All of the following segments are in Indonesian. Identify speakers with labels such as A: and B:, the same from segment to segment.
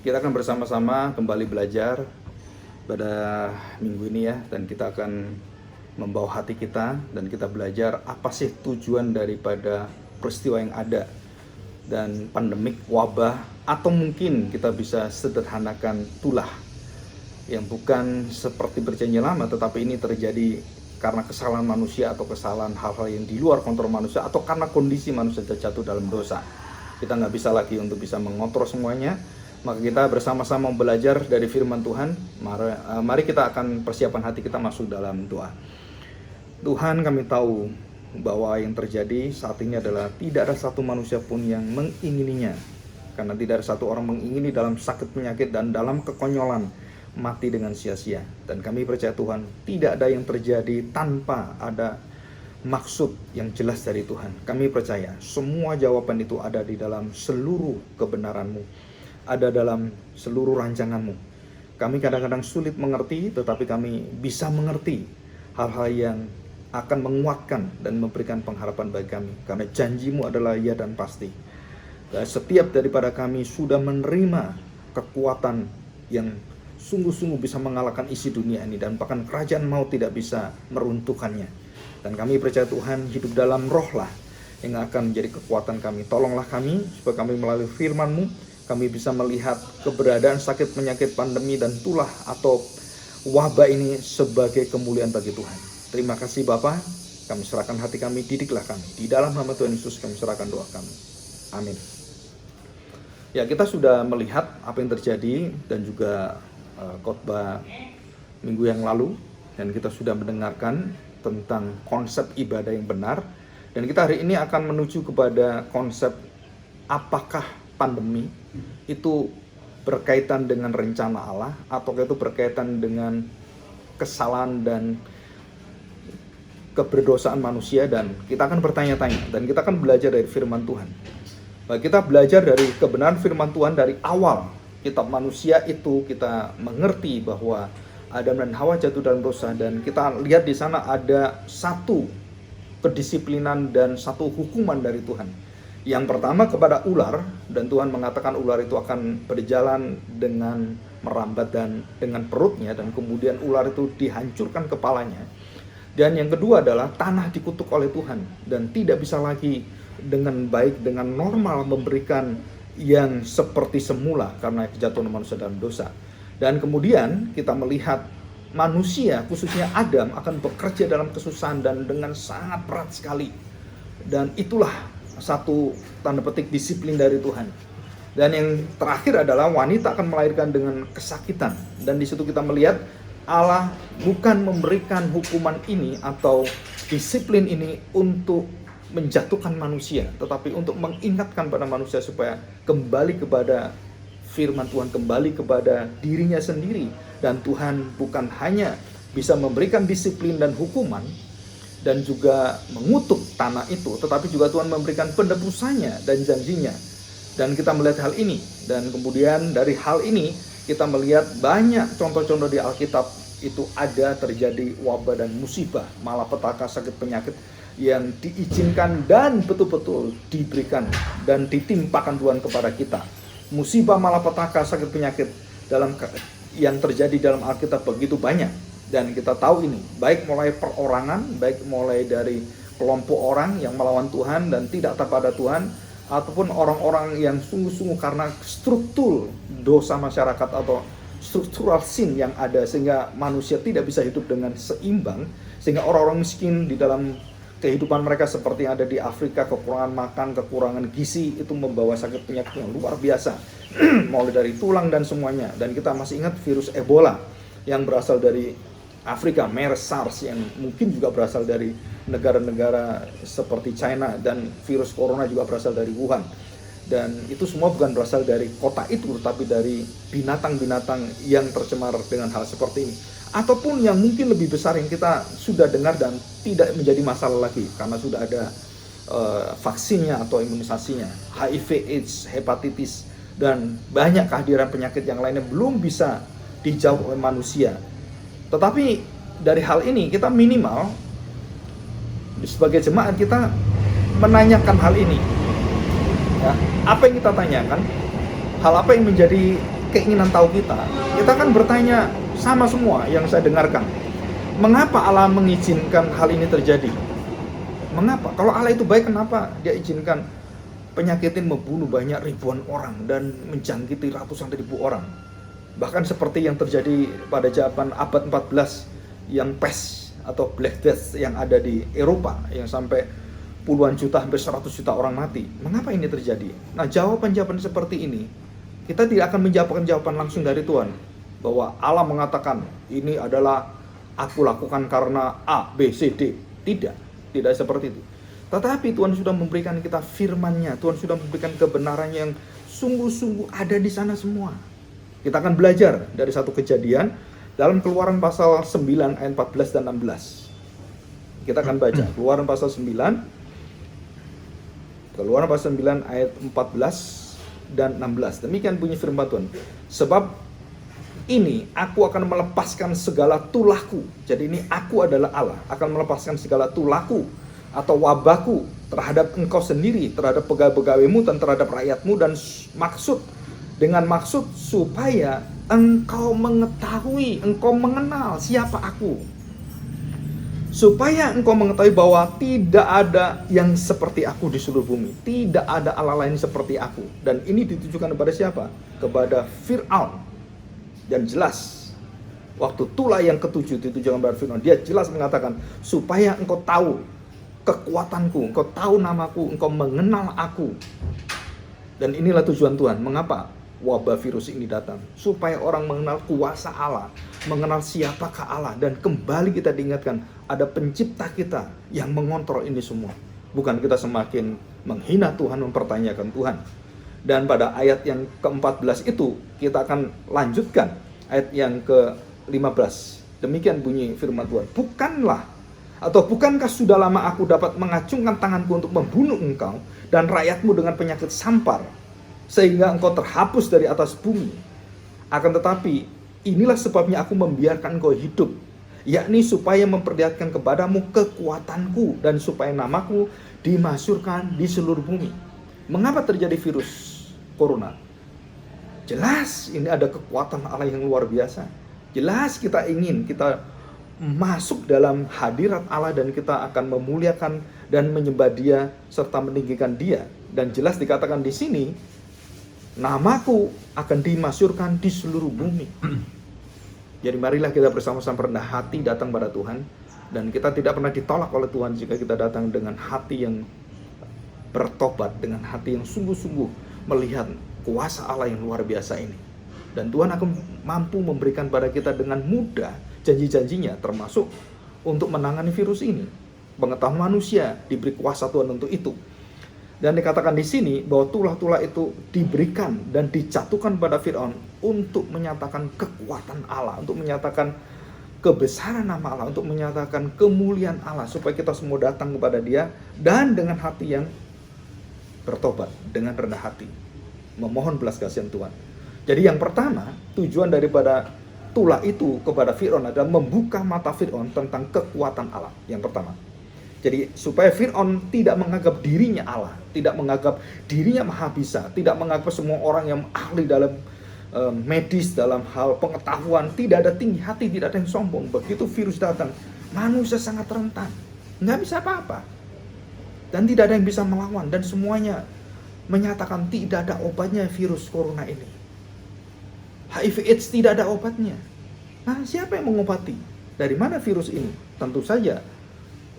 A: Kita akan bersama-sama kembali belajar pada minggu ini ya, dan kita akan membawa hati kita dan kita belajar apa sih tujuan daripada peristiwa yang ada dan pandemik wabah, atau mungkin kita bisa sederhanakan tulah yang bukan seperti perjanjian lama, tetapi ini terjadi karena kesalahan manusia atau kesalahan hal-hal yang di luar kontrol manusia, atau karena kondisi manusia terjatuh dalam dosa. Kita nggak bisa lagi untuk bisa mengontrol semuanya. Maka kita bersama-sama belajar dari firman Tuhan. Mari kita akan persiapan hati kita masuk dalam doa. Tuhan, kami tahu bahwa yang terjadi saat ini adalah tidak ada satu manusia pun yang mengingininya. Karena tidak ada satu orang mengingini dalam sakit penyakit dan dalam kekonyolan mati dengan sia-sia. Dan kami percaya Tuhan, tidak ada yang terjadi tanpa ada maksud yang jelas dari Tuhan. Kami percaya semua jawaban itu ada di dalam seluruh kebenaran-Mu, ada dalam seluruh rancangan-Mu. Kami kadang-kadang sulit mengerti, tetapi kami bisa mengerti hal-hal yang akan menguatkan dan memberikan pengharapan bagi kami. Karena janji-Mu adalah ya dan pasti. Dan setiap daripada kami sudah menerima kekuatan yang sungguh-sungguh bisa mengalahkan isi dunia ini, dan bahkan kerajaan maut tidak bisa meruntuhkannya. Dan kami percaya Tuhan, hidup dalam roh-Lah yang akan menjadi kekuatan kami. Tolonglah kami supaya kami melalui firman-Mu kami bisa melihat keberadaan sakit penyakit pandemi dan tulah atau wabah ini sebagai kemuliaan bagi Tuhan. Terima kasih Bapa, kami serahkan hati kami, didiklah kami. Di dalam nama Tuhan Yesus kami serahkan doa kami. Amin. Ya, kita sudah melihat apa yang terjadi dan juga khotbah minggu yang lalu, dan kita sudah mendengarkan tentang konsep ibadah yang benar, dan kita hari ini akan menuju kepada konsep apakah pandemi itu berkaitan dengan rencana Allah atau itu berkaitan dengan kesalahan dan keberdosaan manusia. Dan kita akan bertanya-tanya dan kita akan belajar dari firman Tuhan. Baik, kita belajar dari kebenaran firman Tuhan dari awal kitab manusia itu. Kita mengerti bahwa Adam dan Hawa jatuh dalam dosa, dan kita lihat di sana ada satu kedisiplinan dan satu hukuman dari Tuhan. Yang pertama kepada ular, dan Tuhan mengatakan ular itu akan berjalan dengan merambat dan dengan perutnya, dan kemudian ular itu dihancurkan kepalanya. Dan yang kedua adalah tanah dikutuk oleh Tuhan dan tidak bisa lagi dengan baik, dengan normal memberikan yang seperti semula karena kejatuhan manusia dalam dosa. Dan kemudian kita melihat manusia, khususnya Adam, akan bekerja dalam kesusahan dan dengan sangat berat sekali. Dan itulah satu tanda petik disiplin dari Tuhan. Dan yang terakhir adalah wanita akan melahirkan dengan kesakitan. Dan di situ kita melihat Allah bukan memberikan hukuman ini atau disiplin ini untuk menjatuhkan manusia, tetapi untuk mengingatkan pada manusia supaya kembali kepada firman Tuhan, kembali kepada dirinya sendiri. Dan Tuhan bukan hanya bisa memberikan disiplin dan hukuman dan juga mengutuk tanah itu, tetapi juga Tuhan memberikan penebusannya dan janjinya. Dan kita melihat hal ini, dan kemudian dari hal ini kita melihat banyak contoh-contoh di Alkitab itu ada terjadi wabah dan musibah, malapetaka, sakit penyakit yang diizinkan dan betul-betul diberikan dan ditimpakan Tuhan kepada kita. Musibah, malapetaka, sakit penyakit yang terjadi dalam Alkitab begitu banyak. Dan kita tahu ini, baik mulai perorangan, baik mulai dari kelompok orang yang melawan Tuhan dan tidak taat pada Tuhan, ataupun orang-orang yang sungguh-sungguh karena struktur dosa masyarakat atau struktural sin yang ada, sehingga manusia tidak bisa hidup dengan seimbang, sehingga orang-orang miskin di dalam kehidupan mereka seperti yang ada di Afrika, kekurangan makan, kekurangan gizi, itu membawa sakit penyakit yang luar biasa, mulai dari tulang dan semuanya. Dan kita masih ingat virus Ebola yang berasal dari Afrika, MERS, SARS yang mungkin juga berasal dari negara-negara seperti China, dan virus corona juga berasal dari Wuhan. Dan itu semua bukan berasal dari kota itu, tetapi dari binatang-binatang yang tercemar dengan hal seperti ini. Ataupun yang mungkin lebih besar yang kita sudah dengar dan tidak menjadi masalah lagi karena sudah ada vaksinnya atau imunisasinya, HIV, AIDS, hepatitis, dan banyak kehadiran penyakit yang lainnya belum bisa dijauh oleh manusia. Tetapi dari hal ini kita minimal sebagai jemaat kita menanyakan hal ini. Ya, apa yang kita tanyakan? Hal apa yang menjadi keinginan tahu kita akan bertanya sama semua yang saya dengarkan. Mengapa Allah mengizinkan hal ini terjadi? Mengapa? Kalau Allah itu baik, kenapa Dia izinkan penyakit ini membunuh banyak ribuan orang dan menjangkiti ratusan ribu orang? Bahkan seperti yang terjadi pada zaman abad 14 yang pes atau Black Death yang ada di Eropa, yang sampai puluhan juta, hampir 100 juta orang mati. Mengapa ini terjadi? Nah, jawaban-jawaban seperti ini, kita tidak akan menjawabkan jawaban langsung dari Tuhan, bahwa Allah mengatakan, ini adalah aku lakukan karena A, B, C, D. Tidak seperti itu. Tetapi Tuhan sudah memberikan kita firman-Nya, Tuhan sudah memberikan kebenaran yang sungguh-sungguh ada di sana semua. Kita akan belajar dari satu kejadian dalam Keluaran pasal 9 ayat 14 dan 16. Kita akan baca Keluaran pasal 9 ayat 14 dan 16. Demikian bunyi firman Tuhan. Sebab ini aku akan melepaskan segala tulahku. Jadi ini aku adalah Allah, akan melepaskan segala tulahku atau wabahku terhadap engkau sendiri, terhadap pegawai-pegawaimu dan terhadap rakyatmu, dan dengan maksud supaya engkau mengetahui, engkau mengenal siapa aku. Supaya engkau mengetahui bahwa tidak ada yang seperti aku di seluruh bumi. Tidak ada Allah lain seperti aku. Dan ini ditujukan kepada siapa? Kepada Fir'aun. Dan jelas, waktu tulah yang ketujuh ditujukan kepada Fir'aun, dia jelas mengatakan, supaya engkau tahu kekuatanku, engkau tahu namaku, engkau mengenal aku. Dan inilah tujuan Tuhan. Mengapa wabah virus ini datang? Supaya orang mengenal kuasa Allah, mengenal siapakah Allah, dan kembali kita diingatkan ada pencipta kita yang mengontrol ini semua. Bukan kita semakin menghina Tuhan, mempertanyakan Tuhan. Dan pada ayat yang ke-14 itu kita akan lanjutkan ayat yang ke-15. Demikian bunyi firman Tuhan. Bukankah sudah lama aku dapat mengacungkan tanganku untuk membunuh engkau dan rakyatmu dengan penyakit sampar, sehingga engkau terhapus dari atas bumi? Akan tetapi inilah sebabnya aku membiarkan engkau hidup, yakni supaya memperlihatkan kepadamu kekuatanku dan supaya namaku dimasyhurkan di seluruh bumi. Mengapa terjadi virus corona? Jelas ini ada kekuatan Allah yang luar biasa. Jelas kita masuk dalam hadirat Allah dan kita akan memuliakan dan menyembah Dia serta meninggikan Dia. Dan jelas dikatakan di sini, namaku akan dimasyhurkan di seluruh bumi. Jadi marilah kita bersama-sama rendah hati datang pada Tuhan, dan kita tidak pernah ditolak oleh Tuhan jika kita datang dengan hati yang bertobat, dengan hati yang sungguh-sungguh melihat kuasa Allah yang luar biasa ini. Dan Tuhan akan mampu memberikan pada kita dengan mudah janji-janjinya, termasuk untuk menangani virus ini. Pengetahuan manusia diberi kuasa Tuhan untuk itu. Dan dikatakan di sini bahwa tulah-tulah itu diberikan dan dijatuhkan pada Fir'aun untuk menyatakan kekuatan Allah, untuk menyatakan kebesaran nama Allah, untuk menyatakan kemuliaan Allah, supaya kita semua datang kepada Dia dan dengan hati yang bertobat, dengan rendah hati, memohon belas kasihan Tuhan. Jadi yang pertama, tujuan daripada tulah itu kepada Fir'aun adalah membuka mata Fir'aun tentang kekuatan Allah. Yang pertama. Jadi supaya Fir'aun tidak menganggap dirinya Allah, tidak menganggap dirinya maha bisa, tidak menganggap semua orang yang ahli dalam medis, dalam hal pengetahuan, tidak ada tinggi hati, tidak ada yang sombong. Begitu virus datang, manusia sangat rentan, nggak bisa apa-apa, dan tidak ada yang bisa melawan, dan semuanya menyatakan tidak ada obatnya virus corona ini. HIV/AIDS tidak ada obatnya. Nah, siapa yang mengobati? Dari mana virus ini? Tentu saja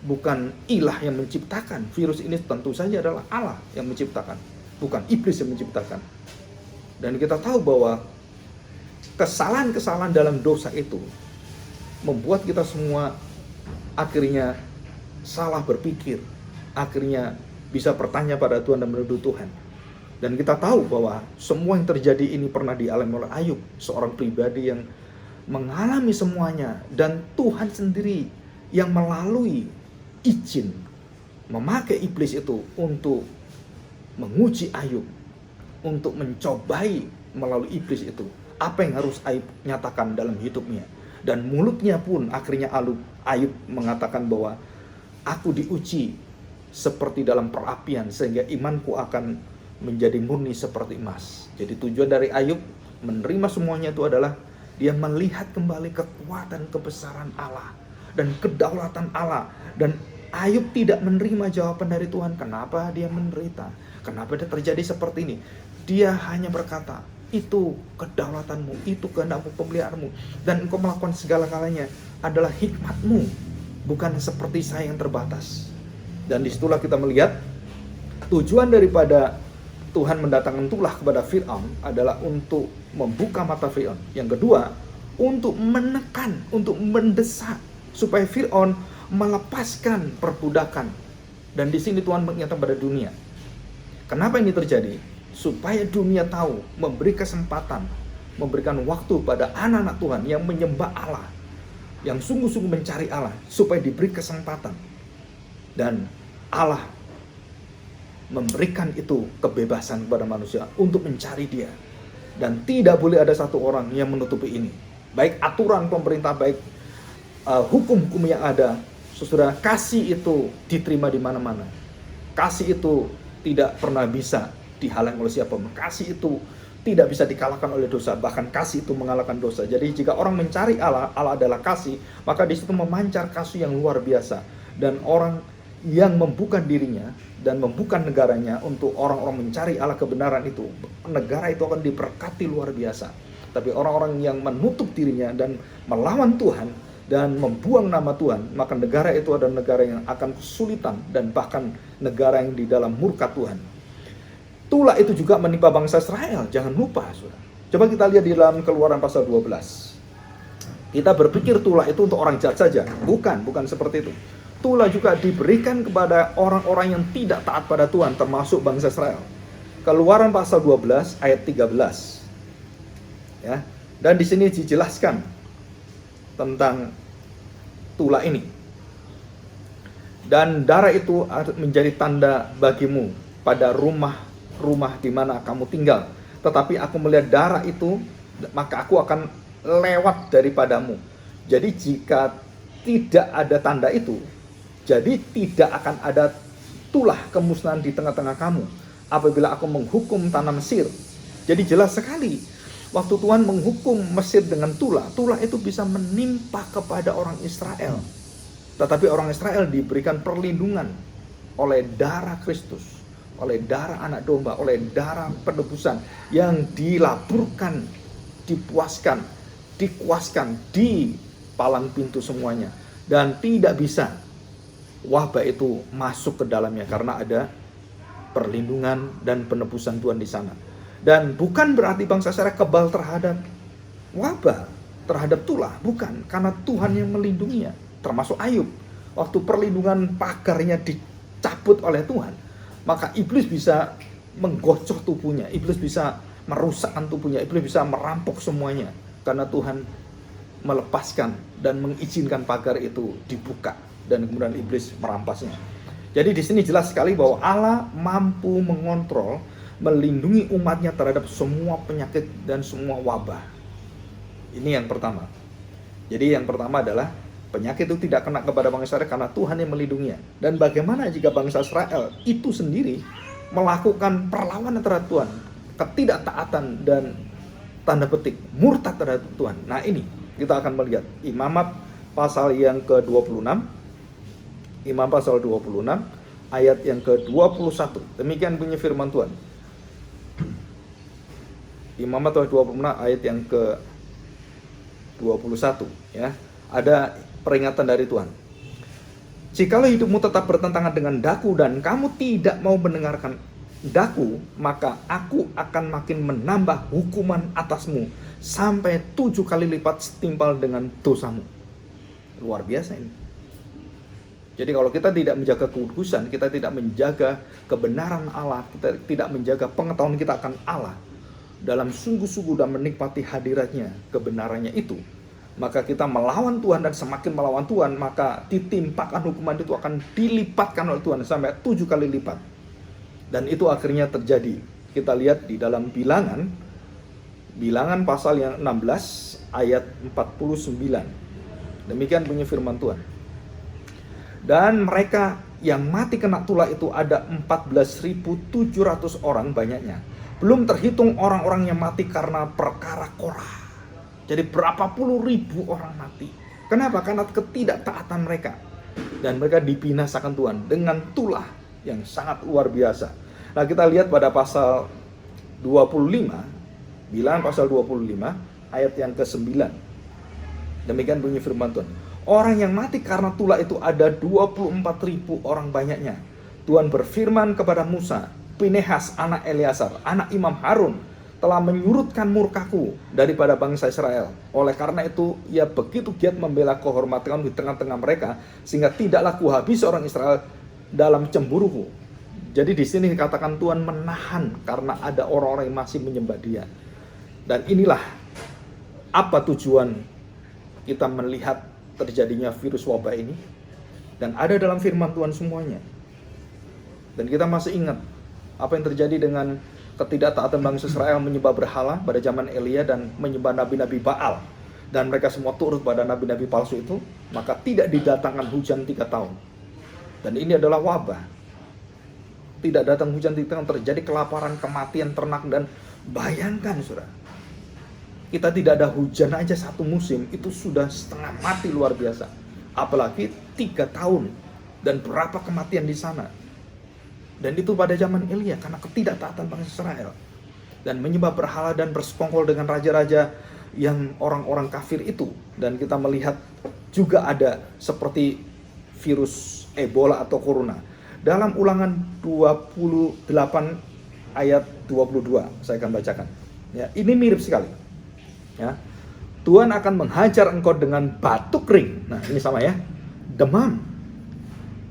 A: bukan ilah yang menciptakan. Virus ini tentu saja adalah Allah yang menciptakan, bukan iblis yang menciptakan. Dan kita tahu bahwa kesalahan-kesalahan dalam dosa itu membuat kita semua akhirnya salah berpikir, akhirnya bisa bertanya pada Tuhan dan menuduh Tuhan. Dan kita tahu bahwa semua yang terjadi ini pernah dialami oleh Ayub, seorang pribadi yang mengalami semuanya, dan Tuhan sendiri yang melalui izin memakai iblis itu untuk menguji Ayub, untuk mencobai melalui iblis itu apa yang harus Ayub nyatakan dalam hidupnya. Dan mulutnya pun akhirnya Ayub mengatakan bahwa aku diuji seperti dalam perapian, sehingga imanku akan menjadi murni seperti emas. Jadi tujuan dari Ayub Menerima semuanya itu adalah dia melihat kembali kekuatan kebesaran Allah dan kedaulatan Allah. Dan Ayub tidak menerima jawaban dari Tuhan, kenapa dia menderita, kenapa dia terjadi seperti ini. Dia hanya berkata, itu kedaulatanmu, itu kehendakmu, pemeliharaanmu, dan engkau melakukan segala-galanya adalah hikmatmu, bukan seperti saya yang terbatas. Dan disitulah kita melihat tujuan daripada Tuhan mendatangkan tulah kepada Fir'aun adalah untuk membuka mata Fir'aun. Yang kedua, untuk menekan, untuk mendesak supaya Fir'aun melepaskan perbudakan. Dan di sini Tuhan mengingatkan pada dunia. Kenapa ini terjadi? Supaya dunia tahu, memberi kesempatan, memberikan waktu pada anak-anak Tuhan yang menyembah Allah, yang sungguh-sungguh mencari Allah, supaya diberi kesempatan. Dan Allah memberikan itu kebebasan kepada manusia untuk mencari Dia. Dan tidak boleh ada satu orang yang menutupi ini. Baik aturan pemerintah, baik hukum-hukum yang ada. Saudara, kasih itu diterima di mana-mana. Kasih itu tidak pernah bisa dihalang oleh siapapun. Kasih itu tidak bisa dikalahkan oleh dosa. Bahkan kasih itu mengalahkan dosa. Jadi jika orang mencari Allah, Allah adalah kasih, maka di situ memancar kasih yang luar biasa. Dan orang yang membuka dirinya dan membuka negaranya untuk orang-orang mencari Allah kebenaran itu, negara itu akan diberkati luar biasa. Tapi orang-orang yang menutup dirinya dan melawan Tuhan dan membuang nama Tuhan, maka negara itu adalah negara yang akan kesulitan dan bahkan negara yang di dalam murka Tuhan. Tulah itu juga menimpa bangsa Israel, jangan lupa saudara. Coba kita lihat di dalam Keluaran pasal 12. Kita berpikir tulah itu untuk orang jahat saja. Bukan seperti itu. Tulah juga diberikan kepada orang-orang yang tidak taat pada Tuhan, termasuk bangsa Israel. Keluaran pasal 12 ayat 13. Ya. Dan di sini dijelaskan tentang tulah ini. Dan darah itu menjadi tanda bagimu pada rumah di mana kamu tinggal. Tetapi aku melihat darah itu, maka aku akan lewat daripadamu. Jadi jika tidak ada tanda itu, jadi tidak akan ada tulah kemusnahan di tengah-tengah kamu apabila aku menghukum tanah Mesir. Jadi jelas sekali, waktu Tuhan menghukum Mesir dengan tulah itu bisa menimpa kepada orang Israel. Tetapi orang Israel diberikan perlindungan oleh darah Kristus, oleh darah anak domba, oleh darah penebusan yang dilaburkan, dipuaskan, dikuaskan di palang pintu semuanya. Dan tidak bisa wabah itu masuk ke dalamnya karena ada perlindungan dan penebusan Tuhan di sana. Dan bukan berarti bangsa Israel kebal terhadap wabah, terhadap tulah, bukan, karena Tuhan yang melindunginya. Termasuk Ayub, waktu perlindungan pagarnya dicabut oleh Tuhan, maka iblis bisa menggocok tubuhnya, iblis bisa merusakkan tubuhnya, iblis bisa merampok semuanya karena Tuhan melepaskan dan mengizinkan pagar itu dibuka. Dan kemudian iblis merampasnya. Jadi di sini jelas sekali bahwa Allah mampu mengontrol, melindungi umatnya terhadap semua penyakit dan semua wabah. Ini yang pertama. Jadi yang pertama adalah penyakit itu tidak kena kepada bangsa Israel karena Tuhan yang melindunginya. Dan bagaimana jika bangsa Israel itu sendiri melakukan perlawanan terhadap Tuhan, ketidaktaatan dan tanda petik murtad terhadap Tuhan. Nah ini kita akan melihat Imamat pasal yang ke-26. Imam pasal 26 ayat yang ke-21. Demikian bunyi firman Tuhan. Imamat pasal 26 ayat yang ke-21 ya. Ada peringatan dari Tuhan. Jikalau hidupmu tetap bertentangan dengan daku dan kamu tidak mau mendengarkan daku, maka aku akan makin menambah hukuman atasmu sampai 7 kali lipat setimpal dengan dosamu. Luar biasa ini. Jadi kalau kita tidak menjaga kekudusan, kita tidak menjaga kebenaran Allah, kita tidak menjaga pengetahuan kita akan Allah dalam sungguh-sungguh dan menikmati hadiratnya, kebenarannya itu, maka kita melawan Tuhan, dan semakin melawan Tuhan, maka ditimpakan hukuman itu akan dilipatkan oleh Tuhan sampai 7 kali lipat. Dan itu akhirnya terjadi. Kita lihat di dalam Bilangan pasal yang 16 ayat 49. Demikian bunyi firman Tuhan. Dan mereka yang mati kena tulah itu ada 14.700 orang banyaknya. Belum terhitung orang-orang yang mati karena perkara Korah. Jadi berapa puluh ribu orang mati. Kenapa? Karena ketidaktaatan mereka. Dan mereka dibinasakan Tuhan dengan tulah yang sangat luar biasa. Nah, kita lihat pada pasal 25, Bilangan pasal 25 ayat yang ke-9. Demikian bunyi firman Tuhan. Orang yang mati karena tulah itu ada 24.000 orang banyaknya. Tuhan berfirman kepada Musa, Pinehas anak Eleazar, anak Imam Harun, telah menyurutkan murkaku daripada bangsa Israel. Oleh karena itu, ia begitu giat membela kehormatan di tengah-tengah mereka, sehingga tidaklah kuhabisi orang Israel dalam cemburuku. Jadi di sini dikatakan Tuhan menahan karena ada orang-orang yang masih menyembah Dia. Dan inilah apa tujuan kita melihat terjadinya virus wabah ini. Dan ada dalam firman Tuhan semuanya. Dan kita masih ingat apa yang terjadi dengan ketidaktaatan bangsa Israel menyembah berhala pada zaman Elia dan menyembah nabi-nabi Baal. Dan mereka semua turut pada nabi-nabi palsu itu. Maka tidak didatangkan hujan 3 tahun. Dan ini adalah wabah. Tidak datang hujan 3 tahun, terjadi kelaparan, kematian ternak. Dan bayangkan saudara, kita tidak ada hujan aja 1 musim, itu sudah setengah mati luar biasa. Apalagi 3 tahun. Dan berapa kematian di sana. Dan itu pada zaman Elia karena ketidaktaatan bangsa Israel. Dan menyembah berhala dan bersekongkol dengan raja-raja yang orang-orang kafir itu. Dan kita melihat juga ada seperti virus Ebola atau Corona. Dalam Ulangan 28 ayat 22 saya akan bacakan. Ya, ini mirip sekali. Ya. Tuhan akan menghajar engkau dengan batuk kering. Nah, ini sama ya. Demam.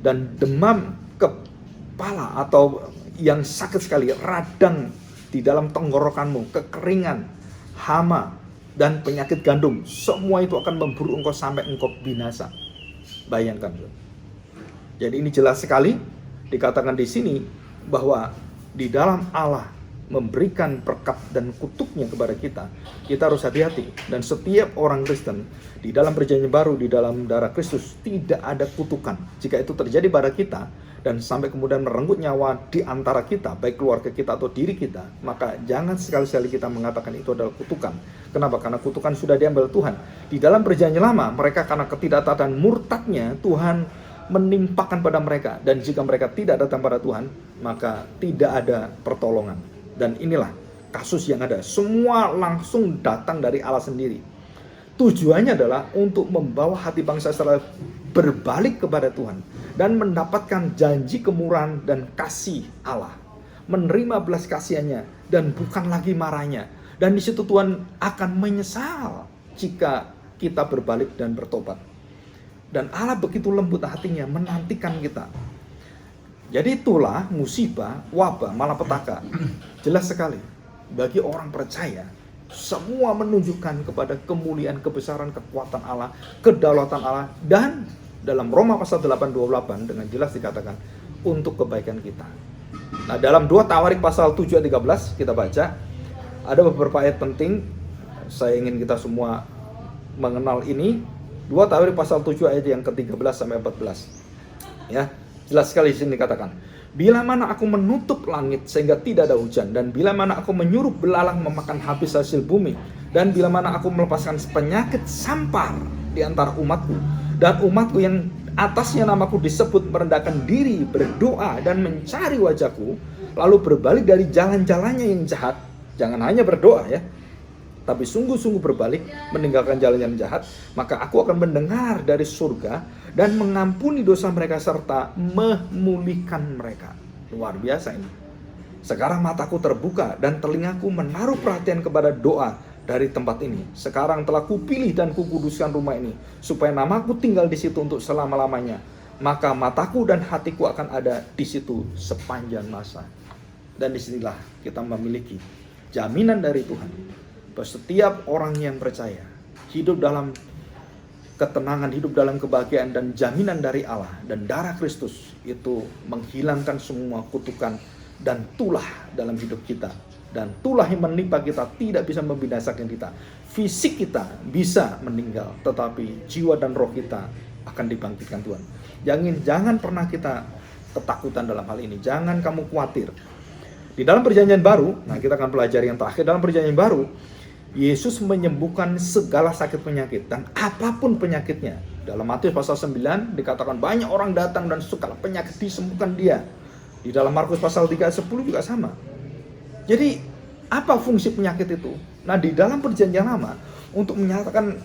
A: Dan demam kepala atau yang sakit sekali, radang di dalam tenggorokanmu, kekeringan, hama, dan penyakit gandum. Semua itu akan memburu engkau sampai engkau binasa. Bayangkan. Jadi ini jelas sekali dikatakan di sini bahwa di dalam Allah memberikan berkat dan kutuknya kepada kita, kita harus hati-hati. Dan setiap orang Kristen di dalam perjanjian baru, di dalam darah Kristus, tidak ada kutukan. Jika itu terjadi pada kita dan sampai kemudian merenggut nyawa di antara kita, baik keluarga kita atau diri kita, maka jangan sekali-sekali kita mengatakan itu adalah kutukan. Kenapa? Karena kutukan sudah diambil Tuhan. Di dalam perjanjian lama, mereka karena ketidaktaatan murtadnya, Tuhan menimpakan pada mereka. Dan jika mereka tidak datang pada Tuhan, maka tidak ada pertolongan. Dan inilah kasus yang ada. Semua langsung datang dari Allah sendiri. Tujuannya adalah untuk membawa hati bangsa Israel berbalik kepada Tuhan. Dan mendapatkan janji kemurahan dan kasih Allah. Menerima belas kasihannya dan bukan lagi marahnya. Dan di situ Tuhan akan menyesal jika kita berbalik dan bertobat. Dan Allah begitu lembut hatinya menantikan kita. Jadi itulah musibah, wabah, malapetaka. Jelas sekali. Bagi orang percaya, semua menunjukkan kepada kemuliaan, kebesaran, kekuatan Allah, kedaulatan Allah. Dan dalam Roma pasal 8:28 dengan jelas dikatakan untuk kebaikan kita. Nah, dalam 2 Tawarik pasal 7 ayat 13 kita baca, ada beberapa ayat penting. Saya ingin kita semua mengenal ini. 2 Tawarik pasal 7 ayat yang ke-13 sampai 14. Ya, jelas sekali di sini dikatakan, bila mana aku menutup langit sehingga tidak ada hujan, dan bila mana aku menyuruh belalang memakan habis hasil bumi, dan bila mana aku melepaskan penyakit sampar di antara umatku, dan umatku yang atasnya namaku disebut merendahkan diri, berdoa dan mencari wajahku, lalu berbalik dari jalan-jalannya yang jahat. Jangan hanya berdoa ya, tapi sungguh-sungguh berbalik, meninggalkan jalan yang jahat, maka aku akan mendengar dari surga dan mengampuni dosa mereka serta memulihkan mereka. Luar biasa ini. Sekarang mataku terbuka dan telingaku menaruh perhatian kepada doa dari tempat ini. Sekarang telah kupilih dan kukuduskan rumah ini, supaya namaku tinggal di situ untuk selama-lamanya. Maka mataku dan hatiku akan ada di situ sepanjang masa. Dan disinilah kita memiliki jaminan dari Tuhan. Bahwa setiap orang yang percaya hidup dalam ketenangan, hidup dalam kebahagiaan dan jaminan dari Allah dan darah Kristus itu menghilangkan semua kutukan dan tulah dalam hidup kita. Dan tulah yang menimpa kita tidak bisa membinasakan kita. Fisik kita bisa meninggal, tetapi jiwa dan roh kita akan dibangkitkan Tuhan. Jangan pernah kita ketakutan dalam hal ini. Jangan kamu khawatir. Di dalam perjanjian baru, nah kita akan pelajari yang terakhir, dalam perjanjian baru, Yesus menyembuhkan segala sakit penyakit dan apapun penyakitnya. Dalam Matius pasal 9 dikatakan banyak orang datang dan segala penyakit disembuhkan dia. Di dalam Markus pasal 3 ayat 10 juga sama. Jadi apa fungsi penyakit itu? Nah, di dalam perjanjian lama untuk menyatakan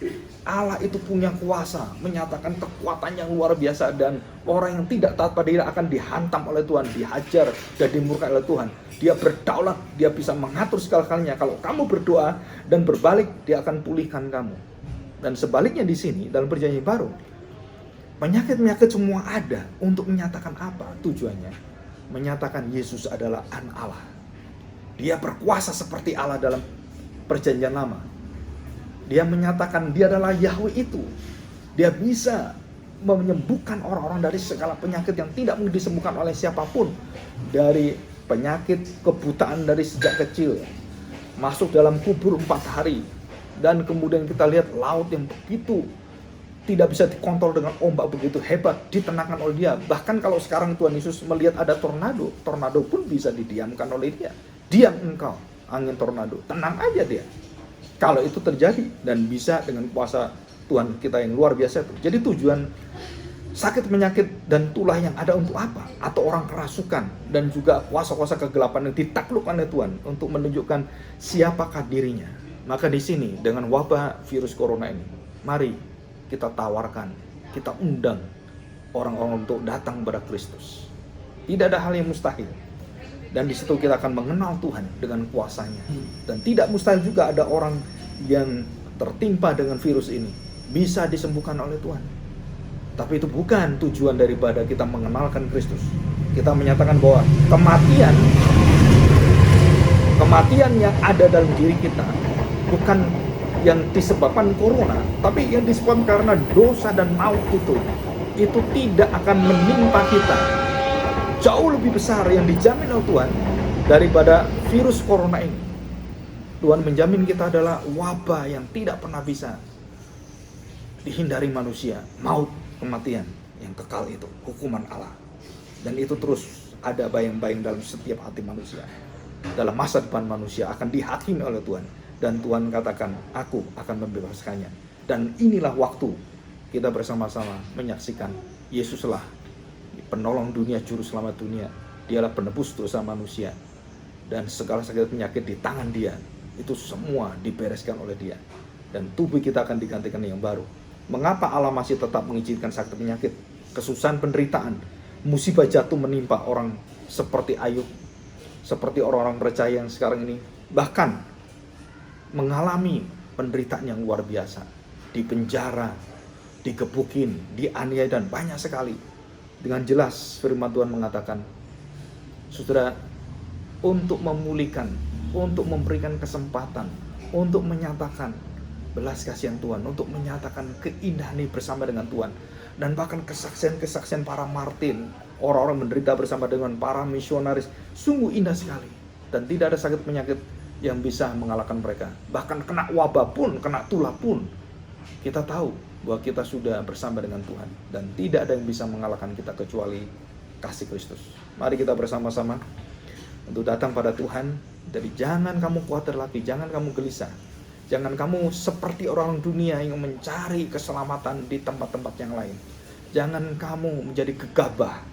A: Allah itu punya kuasa, menyatakan kekuatan yang luar biasa, dan orang yang tidak taat pada dia akan dihantam oleh Tuhan, dihajar dan dimurkai oleh Tuhan. Dia berdaulat, dia bisa mengatur segala-galanya. Kalau kamu berdoa dan berbalik, dia akan pulihkan kamu. Dan sebaliknya di sini dalam perjanjian baru, penyakit-penyakit semua ada untuk menyatakan apa tujuannya? Menyatakan Yesus adalah Anak Allah. Dia berkuasa seperti Allah dalam perjanjian lama. Dia menyatakan dia adalah Yahweh itu. Dia bisa menyembuhkan orang-orang dari segala penyakit yang tidak mungkin disembuhkan oleh siapapun. Dari penyakit kebutaan dari sejak kecil, masuk dalam kubur 4 hari, dan kemudian kita lihat laut yang begitu tidak bisa dikontrol dengan ombak begitu hebat, ditenangkan oleh dia. Bahkan kalau sekarang Tuhan Yesus melihat ada tornado, tornado pun bisa didiamkan oleh dia. Diam engkau, angin tornado, tenang aja dia. Kalau itu terjadi, dan bisa dengan kuasa Tuhan kita yang luar biasa itu. Jadi tujuan sakit penyakit dan tulah yang ada untuk apa? Atau orang kerasukan dan juga kuasa-kuasa kegelapan yang ditaklukkan oleh Tuhan untuk menunjukkan siapakah dirinya. Maka di sini dengan wabah virus corona ini, mari kita tawarkan, kita undang orang-orang untuk datang kepada Kristus. Tidak ada hal yang mustahil. Dan di situ kita akan mengenal Tuhan dengan kuasanya. Dan tidak mustahil juga ada orang yang tertimpa dengan virus ini bisa disembuhkan oleh Tuhan. Tapi itu bukan tujuan daripada kita mengenalkan Kristus. Kita menyatakan bahwa kematian yang ada dalam diri kita bukan yang disebabkan corona, tapi yang disebabkan karena dosa dan maut itu tidak akan menimpa kita. Jauh lebih besar yang dijamin oleh Tuhan daripada virus corona ini. Tuhan menjamin kita adalah wabah yang tidak pernah bisa dihindari manusia, maut, kematian yang kekal itu, hukuman Allah. Dan itu terus ada bayang-bayang dalam setiap hati manusia. Dalam masa depan manusia akan dihakimi oleh Tuhan. Dan Tuhan katakan, aku akan membebaskannya. Dan inilah waktu kita bersama-sama menyaksikan Yesuslah penolong dunia, juru selamat dunia. Dialah penebus dosa manusia. Dan segala sakit penyakit di tangan dia, itu semua dibereskan oleh dia. Dan tubuh kita akan digantikan yang baru. Mengapa Allah masih tetap mengizinkan sakit penyakit, kesusahan, penderitaan, musibah jatuh menimpa orang seperti Ayub, seperti orang-orang percaya yang sekarang ini, bahkan mengalami penderitaan yang luar biasa, di penjara, digebukin, dianiaya, dan banyak sekali. Dengan jelas firman Tuhan mengatakan, saudara, untuk memulihkan, untuk memberikan kesempatan, untuk menyatakan belas kasihan Tuhan, untuk menyatakan keindahan ini bersama dengan Tuhan. Dan bahkan kesaksian-kesaksian para martir, orang-orang menderita bersama dengan para misionaris, sungguh indah sekali. Dan tidak ada sakit penyakit yang bisa mengalahkan mereka. Bahkan kena wabah pun, kena tulah pun, kita tahu bahwa kita sudah bersama dengan Tuhan. Dan tidak ada yang bisa mengalahkan kita kecuali kasih Kristus. Mari kita bersama-sama untuk datang pada Tuhan. Jadi jangan kamu khawatir lagi, jangan kamu gelisah. Jangan kamu seperti orang dunia yang mencari keselamatan di tempat-tempat yang lain. Jangan kamu menjadi gegabah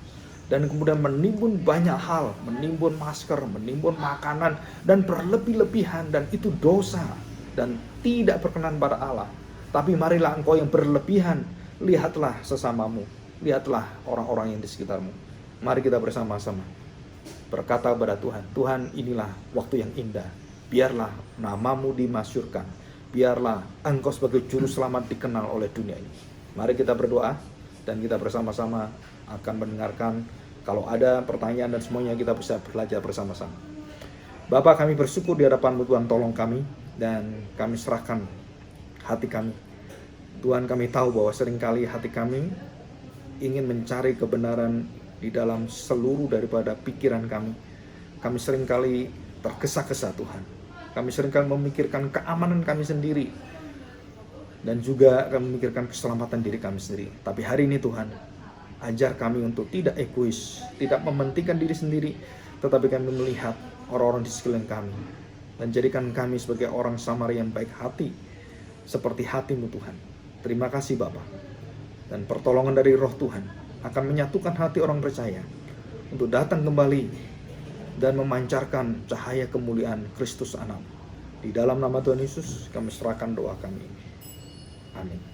A: dan kemudian menimbun banyak hal, menimbun masker, menimbun makanan, dan berlebih-lebihan, dan itu dosa dan tidak berkenan pada Allah. Tapi marilah engkau yang berlebihan, lihatlah sesamamu, lihatlah orang-orang yang di sekitarmu. Mari kita bersama-sama berkata kepada Tuhan, Tuhan, inilah waktu yang indah. Biarlah namamu dimasyurkan. Biarlah engkau sebagai juru selamat dikenal oleh dunia ini. Mari kita berdoa dan kita bersama-sama akan mendengarkan. Kalau ada pertanyaan dan semuanya kita bisa belajar bersama-sama. Bapa, kami bersyukur di hadapan-Mu Tuhan, tolong kami dan kami serahkan hati kami. Tuhan, kami tahu bahwa seringkali hati kami ingin mencari kebenaran di dalam seluruh daripada pikiran kami. Kami seringkali tergesa-gesa Tuhan. Kami seringkali memikirkan keamanan kami sendiri. Dan juga kami memikirkan keselamatan diri kami sendiri. Tapi hari ini Tuhan, Ajar kami untuk tidak egois, tidak mementingkan diri sendiri, tetapi kami melihat orang-orang di sekeliling kami. Dan jadikan kami sebagai orang Samaria yang baik hati, seperti hati-Mu Tuhan. Terima kasih Bapa. Dan pertolongan dari Roh Tuhan akan menyatukan hati orang percaya untuk datang kembali dan memancarkan cahaya kemuliaan Kristus Anak. Di dalam nama Tuhan Yesus kami serahkan doa kami. Amin.